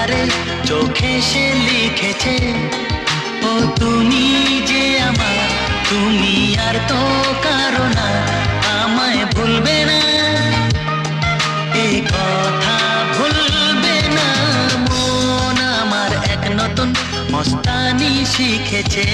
ধারে চোখে সে লিখেছে, ও তুমি যে আমার, তুমি আর তো কারো না, আমায় ভুলবে না, এই কথা ভুলবে না। মন আমার এক নতুন মস্তানি শিখেছে।